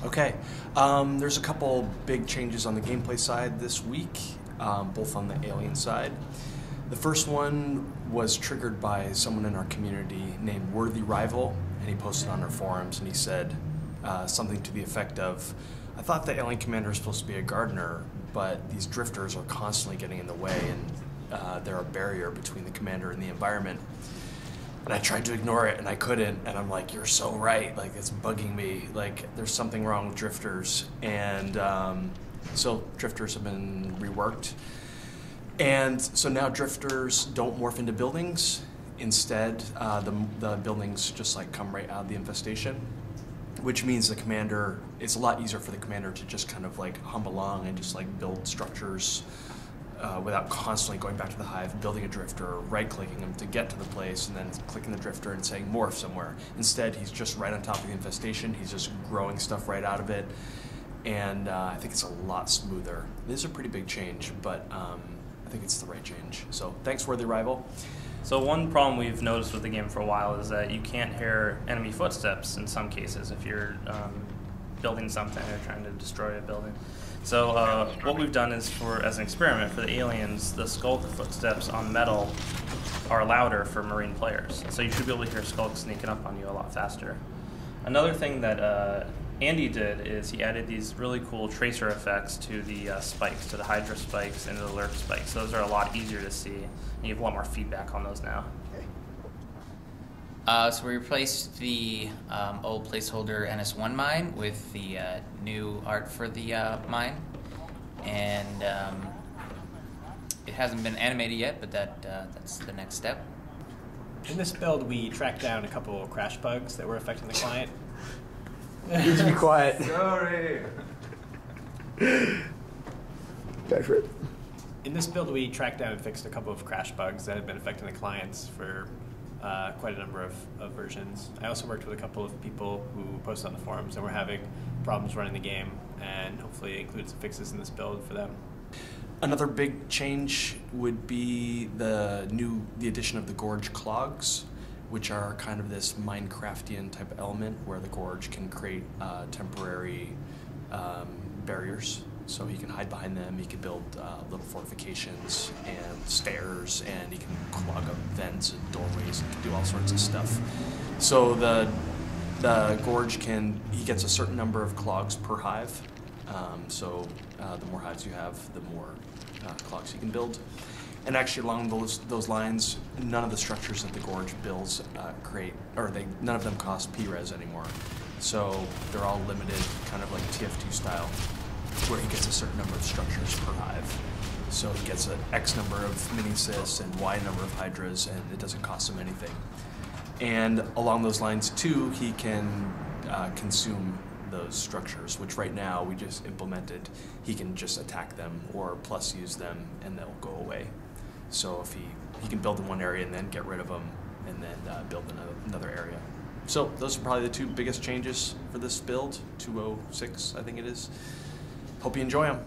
Okay, there's a couple big changes on the gameplay side this week, both on the alien side. The first one was triggered by someone in our community named Worthy Rival, and he posted on our forums and he said something to the effect of, "I thought the alien commander was supposed to be a gardener, but these drifters are constantly getting in the way and they're a barrier between the commander and the environment." And I tried to ignore it and I couldn't, and I'm like, "You're so right, like it's bugging me, like there's something wrong with drifters." And so drifters have been reworked. And so now drifters don't morph into buildings. Instead, the buildings just like come right out of the infestation, which means the commander, it's a lot easier for the commander to just kind of like hum along and just like build structures without constantly going back to the hive, building a drifter, right-clicking him to get to the place, and then clicking the drifter and saying morph somewhere. Instead, he's just right on top of the infestation. He's just growing stuff right out of it, and I think it's a lot smoother. It is a pretty big change, but I think it's the right change. So thanks, Worthy Rival. So one problem we've noticed with the game for a while is that you can't hear enemy footsteps in some cases if you're building something or trying to destroy a building. So what we've done is, as an experiment for the aliens, the Skulk footsteps on metal are louder for marine players. So you should be able to hear Skulk sneaking up on you a lot faster. Another thing that Andy did is he added these really cool tracer effects to the spikes, to the Hydra spikes and the Lurk spikes. Those are a lot easier to see, and you have a lot more feedback on those now. So we replaced the old placeholder NS1 mine with the new art for the mine, and it hasn't been animated yet, but that's the next step. In this build, we tracked down a couple of crash bugs that were affecting the client. Please be quiet. Sorry. Go for it. In this build, we tracked down and fixed a couple of crash bugs that had been affecting the clients for quite a number of versions. I also worked with a couple of people who posted on the forums and were having problems running the game, and hopefully included some fixes in this build for them. Another big change would be the addition of the Gorge clogs, which are kind of this Minecraftian type of element where the Gorge can create temporary barriers. So he can hide behind them, he can build little fortifications and stairs, and he can clog up vents and doorways and can do all sorts of stuff. So the Gorge he gets a certain number of clogs per hive. So the more hives you have, the more clogs you can build. And actually along those lines, none of the structures that the Gorge builds none of them cost P-res anymore. So they're all limited, kind of like TF2 style, where he gets a certain number of structures per hive. So he gets an X number of mini-sys and Y number of hydras, and it doesn't cost him anything. And along those lines too, he can consume those structures, which right now we just implemented. He can just attack them or plus use them and they'll go away. So if he can build in one area and then get rid of them and then build another area. So those are probably the two biggest changes for this build, 206 I think it is. Hope you enjoy them.